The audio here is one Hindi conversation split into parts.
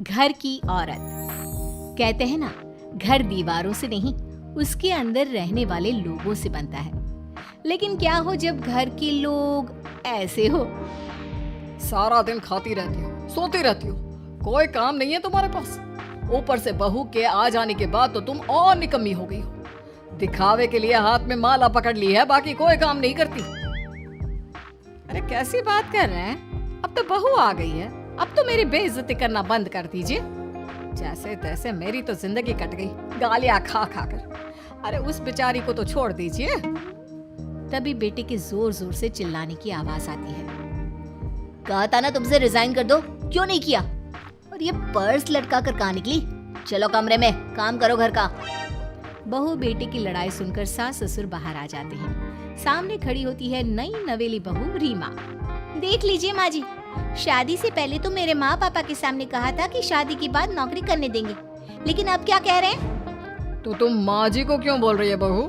घर की औरत। कहते हैं ना, घर दीवारों से नहीं, उसके अंदर रहने वाले लोगों से बनता है। लेकिन क्या हो जब घर के लोग ऐसे हो? सारा दिन खाती रहती हो, सोती रहती हो, कोई काम नहीं है तुम्हारे पास। ऊपर से बहू के आ जाने के बाद तो तुम और निकम्मी हो गई हो। दिखावे के लिए हाथ में माला पकड़ ली है, बाकी कोई काम नहीं करती। अरे कैसी बात कर रहे हैं? अब तो बहू आ गई है, अब तो मेरी बेइज्जती करना बंद कर दीजिए। जैसे तैसे मेरी तो जिंदगी कट गई, गालियां खा खा कर। अरे उस बेचारी को तो छोड़ दीजिए। तभी बेटे के जोर जोर से चिल्लाने की आवाज आती है। कहा था ना तुमसे रिजाइन कर दो, क्यों नहीं किया? और ये पर्स लटका कर कहाँ निकली? चलो कमरे में, काम करो घर का। बहू बेटे की लड़ाई सुनकर सास ससुर बाहर आ जाते हैं। सामने खड़ी होती है नई नवेली बहू रीमा। देख लीजिए माँ जी, शादी से पहले तो मेरे माँ पापा के सामने कहा था कि शादी के बाद नौकरी करने देंगे, लेकिन अब क्या कह रहे हैं? तो तुम माँ जी को क्यों बोल रही है बहू?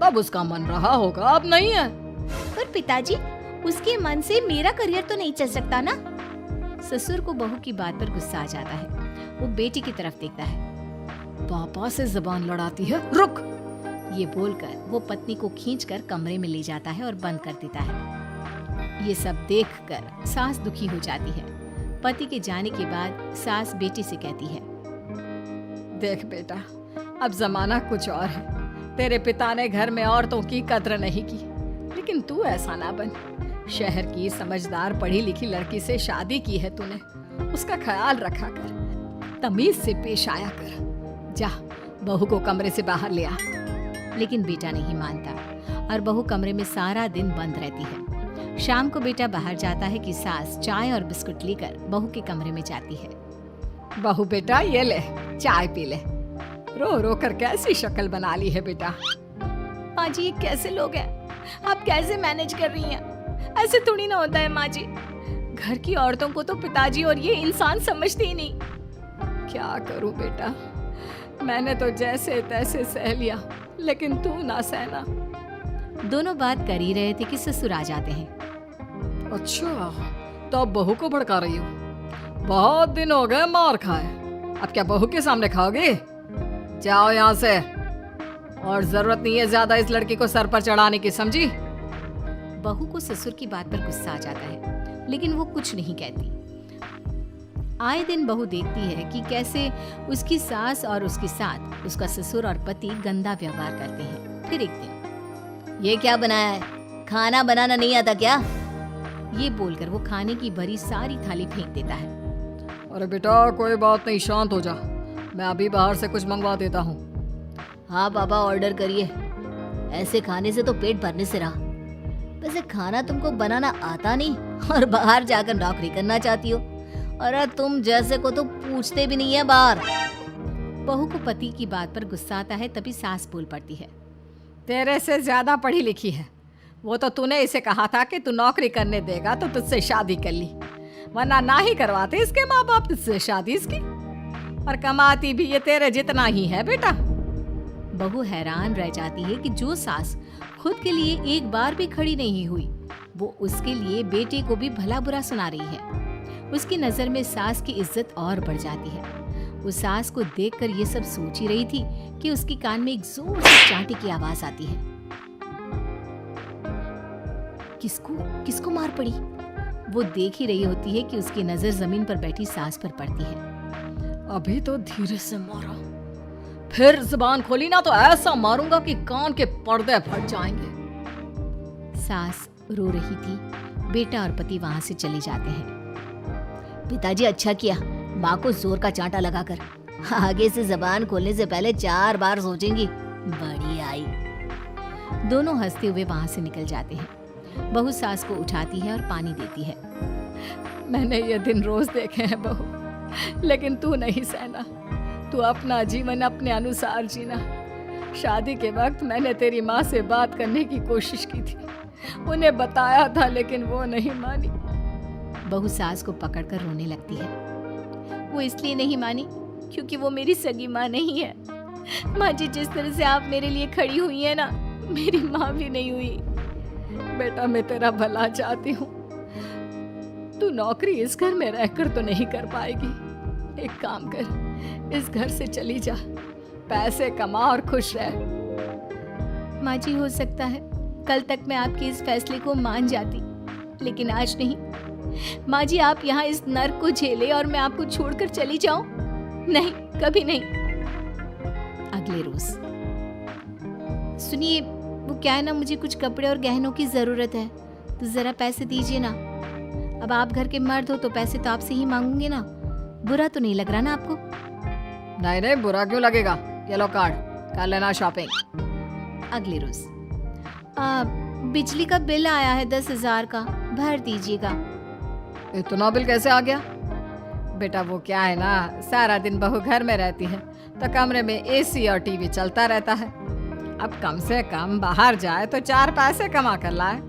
तब उसका मन रहा होगा, अब नहीं है। पर पिताजी, उसके मन से मेरा करियर तो नहीं चल सकता ना। ससुर को बहू की बात पर गुस्सा आ जाता है। वो बेटी की तरफ देखता है। पापा से जबान लड़ाती है, रुक। ये बोलकर वो पत्नी को खींचकर कमरे में ले जाता है और बंद कर देता है। ये सब देखकर सास दुखी हो जाती है। पति के जाने के बाद सास बेटी से कहती है, देख बेटा, अब जमाना कुछ और है। तेरे पिता ने घर में औरतों की कद्र नहीं की, लेकिन तू ऐसा ना बन। शहर की समझदार पढ़ी लिखी लड़की से शादी की है तूने, उसका ख्याल रखा कर, तमीज से पेश आया कर। जा, बहू को कमरे से बाहर ले आ। लेकिन बेटा नहीं मानता और बहू कमरे में सारा दिन बंद रहती है। शाम को बेटा बाहर जाता है कि सास चाय और बिस्कुट लेकर बहू के कमरे में जाती है। बहू बेटा, ये ले, चाय पी ले। रो रो कर कैसी शक्ल बना ली है बेटा। माँ जी, ये कैसे लोग हैं? आप कैसे मैनेज कर रही हैं? ऐसे थोड़ी ना होता है माँ जी। घर की औरतों को तो पिताजी और ये इंसान समझते ही नहीं। क्या करूं बेटा, मैंने तो जैसे तैसे सह लिया, लेकिन तू ना सहना। दोनों बात कर ही रहे थे कि ससुर आ जाते हैं। अच्छा, तो अब बहू को भड़का रही हो? बहुत दिन हो गए मार खाए, अब क्या बहू के सामने खाओगे? जाओ यहाँ से, और जरूरत नहीं है ज्यादा इस लड़की को सर पर चढ़ाने की, समझी? बहू को ससुर की बात पर गुस्सा आ जाता है, लेकिन वो कुछ नहीं कहती। आए दिन बहू देखती है कि कैसे उसकी सास और उसके साथ उसका ससुर और पति गंदा व्यवहार करते हैं। फिर एक दिन, ये क्या बनाया है? खाना बनाना नहीं आता क्या? ये बोलकर वो खाने की भरी सारी थाली फेंक देता है। अरे बेटा, कोई बात नहीं, शांत हो जा, मैं अभी बाहर से कुछ मंगवा देता हूँ। हाँ पापा, ऑर्डर करिए। ऐसे खाने से तो पेट भरने से रहा। वैसे खाना तुमको बनाना आता नहीं और बाहर जाकर नौकरी करना चाहती हो। अरे तुम जैसे को तो पूछते भी नहीं है बाहर। बहू को पति की बात पर गुस्सा आता है, तभी सास बोल पड़ती है। तेरे से ज्यादा पढ़ी लिखी है, वो तो तूने इसे कहा था कि तू नौकरी करने देगा तो तुझसे शादी कर ली, वरना ना ही करवाते इसके माँ बाप तुझसे शादी इसकी। और कमाती भी ये तेरे जितना ही है बेटा। बहू हैरान रह जाती है कि जो सास खुद के लिए एक बार भी खड़ी नहीं हुई, वो उसके लिए बेटे को भी भला बुरा सुना रही है। उसकी नजर में सास की इज्जत और बढ़ जाती है। वो सास को देखकर ये सब सोच ही रही थी कि उसके कान में एक जोर से चांटे की आवाज आती है। किसको किसको मार पड़ी? वो देख ही रही होती है कि उसकी नजर जमीन पर बैठी सास पर पड़ती है। अभी तो धीरे से मारा, फिर जुबान खोली ना तो ऐसा मारूंगा कि कान के पर्दे फट जाएंगे। सास रो रही थी। बेटा और पति वहां से चले जाते हैं। पिताजी, अच्छा किया माँ को जोर का चांटा लगाकर। आगे से जबान खोलने से पहले 4 बार सोचेंगी। बड़ी आई। दोनों हंसते हुए वहां से निकल जाते हैं। बहू सास को उठाती है और पानी देती है। मैंने ये दिन रोज देखे हैं बहू, लेकिन तू नहीं सहना। तू अपना जीवन अपने अनुसार जीना। शादी के वक्त मैंने तेरी माँ से बात करने की कोशिश की थी, उन्हें बताया था, लेकिन वो नहीं मानी। बहू सास को पकड़कर रोने लगती है। वो इसलिए नहीं मानी क्योंकि वो मेरी सगी माँ नहीं है। माँ जी, जिस तरह से आप मेरे लिए खड़ी हुई है ना, मेरी माँ भी नहीं हुई। बेटा, मैं तेरा भला चाहती हूँ। तू नौकरी इस घर में रहकर तो नहीं कर पाएगी, एक काम कर, इस घर से चली जा, पैसे कमा और खुश रह। माँ जी, हो सकता है कल तक मैं आपके इस फैसले को मान जाती, लेकिन आज नहीं। माँ जी, आप यहाँ इस नर्क को झेले और मैं आपको छोड़कर चली जाऊं? नहीं, कभी नहीं। अगले रोज, सुनिए, वो क्या है ना, मुझे कुछ कपड़े और गहनों की जरूरत है, तो जरा पैसे दीजिए ना। अब आप घर के मर्द हो तो पैसे तो आपसे ही मांगूंगे ना। बुरा तो नहीं लग रहा ना आपको? नहीं नहीं, बुरा क्यों लगेगा, ये लो कार्ड, कर लेना शॉपिंग। अगले रोज, बिजली का बिल आया है 10,000 का, भर दीजिएगा। इतना बिल कैसे आ गया? बेटा वो क्या है ना, सारा दिन बहू घर में रहती है तो कमरे में एसी और टीवी चलता रहता है। अब कम से कम बाहर जाए तो 4 पैसे कमा कर लाए,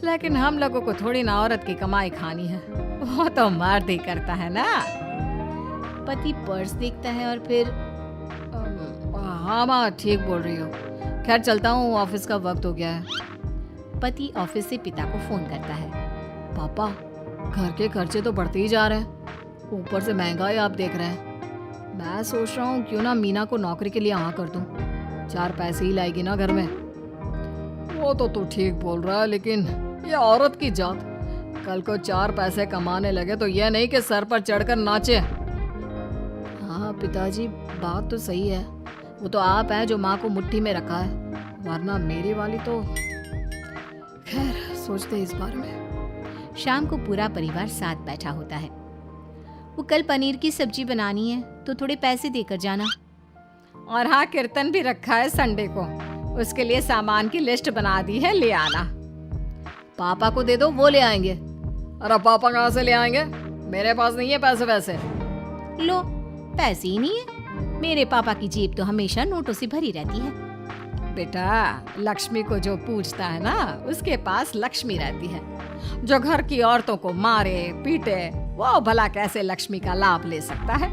लेकिन हम लोगों को थोड़ी ना औरत की कमाई खानी है, वो तो मर्द ही करता है ना। पति पर्स देखता है और फिर हाँ माँ, ठीक बोल रही हो, खैर चलता हूँ, ऑफिस का वक्त हो गया है। पति ऑफिस से पिता को फोन करता है। पापा, घर के खर्चे तो बढ़ते ही जा रहे हैं, ऊपर से महंगाई आप देख रहे हैं। मैं सोच रहा हूँ क्यों ना मीना को नौकरी के लिए हाँ कर दूँ, 4 पैसे ही लाएगी ना घर में। वो तो तू ठीक बोल रहा है, लेकिन ये औरत की जात, कल को 4 पैसे कमाने लगे तो यह नहीं कि सर पर चढ़कर नाचे। हाँ पिताजी, बात तो सही है, वो तो आप हैं जो माँ को मुट्ठी में रखा है, वरना मेरी वाली तो। खैर, सोचते इस बारे में। शाम को पूरा परिवार साथ बैठा होता है। वो कल पनीर की सब्जी बनानी है तो थोड़े पैसे देकर जाना। और हाँ, कीर्तन भी रखा है संडे को, उसके लिए सामान की लिस्ट बना दी है, ले आना। पापा को दे दो, वो ले आएंगे। अरे पापा कहाँ से ले आएंगे, मेरे पास नहीं है पैसे वैसे। लो, पैसे ही नहीं है? मेरे पापा की जेब तो हमेशा नोटों से भरी रहती है। बेटा, लक्ष्मी को जो पूछता है ना, उसके पास लक्ष्मी रहती है। जो घर की औरतों को मारे पीटे, वो भला कैसे लक्ष्मी का लाभ ले सकता है?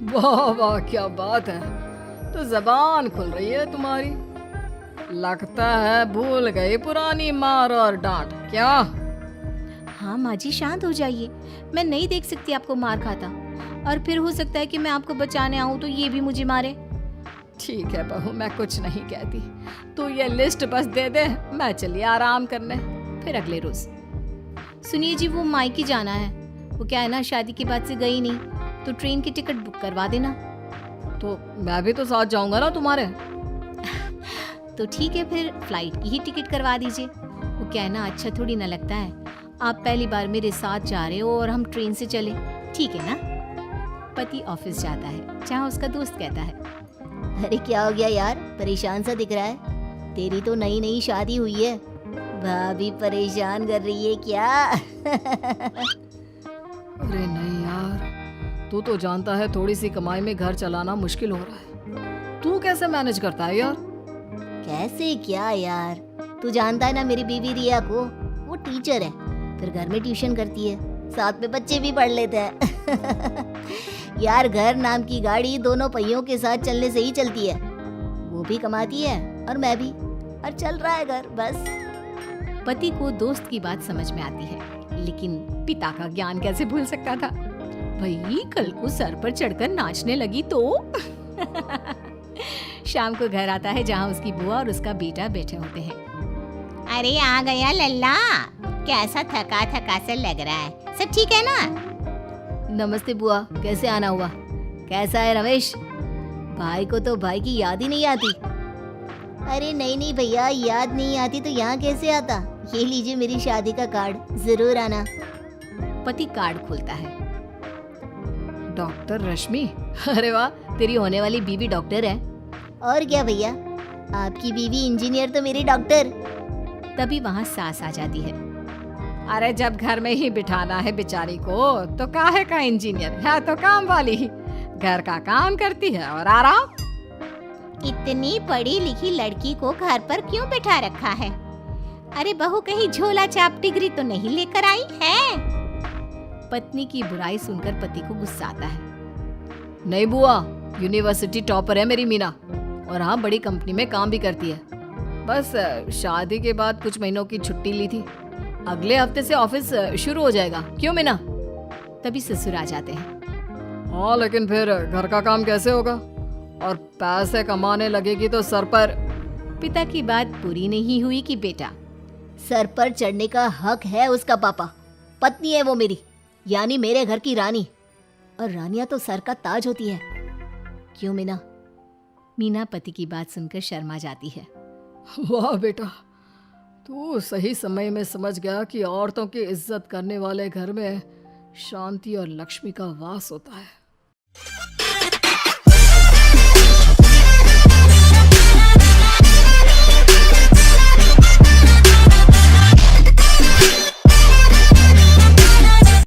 वाह वाह, क्या बात है, तो जबान खुल रही है तुम्हारी। लगता है भूल गई पुरानी मार और डांट, क्या? हाँ माँ जी, शांत हो जाइए, मैं नहीं देख सकती आपको मार खाता, और फिर हो सकता है कि मैं आपको बचाने आऊँ तो ये भी मुझे मारे। ठीक है बहू, मैं कुछ नहीं कहती, तू ये लिस्ट बस दे दे, मैं चलिए आराम करने। फिर अगले रोज, सुनिए जी, वो मायके जाना है, वो क्या है ना, शादी के बाद से गई नहीं, तो ट्रेन की टिकट बुक करवा देना। तो मैं भी तो साथ जाऊंगा ना तुम्हारे। तो ठीक है, फिर फ्लाइट की ही टिकट करवा दीजिए। वो क्या है ना, अच्छा थोड़ी ना लगता है, आप पहली बार मेरे साथ जा रहे हो और हम ट्रेन से चले, ठीक है ना? पति ऑफिस जाता है, जहाँ उसका दोस्त कहता है, अरे क्या हो गया यार, परेशान सा दिख रहा है, तेरी तो नई नई शादी हुई है, भाभी परेशान कर रही है क्या? अरे नहीं यार, तू तो जानता है थोड़ी सी कमाई में घर चलाना मुश्किल हो रहा है, तू कैसे मैनेज करता है यार? कैसे क्या यार, तू जानता है ना मेरी बीवी रिया को, वो टीचर है, फिर घर में ट्यूशन करती है, साथ में बच्चे भी पढ़ लेते हैं। यार, घर नाम की गाड़ी दोनों पहियों के साथ चलने से ही चलती है, वो भी कमाती है और मैं भी, और चल रहा है घर बस। पति को दोस्त की बात समझ में आती है, लेकिन पिता का ज्ञान कैसे भूल सकता था? भाई, कल को सर पर चढ़कर नाचने लगी तो। शाम को घर आता है, जहाँ उसकी बुआ और उसका बेटा बैठे होते हैं। अरे आ गया लल्ला, कैसा थका थका सा लग रहा है, सब ठीक है ना? नमस्ते बुआ, कैसे आना हुआ? कैसा है रमेश? भाई को तो भाई की याद ही नहीं आती। अरे नहीं नहीं भैया, याद नहीं आती तो यहाँ कैसे आता? ये लीजिए मेरी शादी का कार्ड, जरूर आना। पति कार्ड खोलता है। डॉक्टर रश्मि, अरे वाह, तेरी होने वाली बीवी डॉक्टर है। और क्या भैया, आपकी बीवी इंजीनियर तो मेरी डॉक्टर। तभी वहाँ सास आ जाती है। अरे जब घर में ही बिठाना है बेचारी को, तो काहे का इंजीनियर है, तो काम वाली ही, घर का काम करती है और आराम। इतनी पढ़ी लिखी लड़की को घर पर क्यों बिठा रखा है? अरे बहू कहीं झोला छाप डिग्री तो नहीं लेकर आई है? पत्नी की बुराई सुनकर पति को गुस्सा आता है। नहीं बुआ, यूनिवर्सिटी टॉपर है मेरी मीना, और हाँ, बड़ी कंपनी में काम भी करती है। बस शादी के बाद कुछ महीनों की छुट्टी ली थी, अगले हफ्ते से ऑफिस शुरू हो जाएगा। क्यों मीना? तभी ससुर आ जाते हैं। हाँ, लेकिन फिर घर का काम कैसे होगा? और पैसे कमाने लगेगी तो सर पर। पिता की बात पूरी नहीं हुई कि बेटा, सर पर चढ़ने का हक है उसका पापा। पत्नी है वो मेरी, यानी मेरे घर की रानी। और रानियां तो सर का ताज होती है। क्यों मीना? मीना पति की बात सुनकर शर्मा जाती है। वाह बेटा, तू सही समय में समझ गया कि औरतों की इज्जत करने वाले घर में शांति और लक्ष्मी का वास होता है।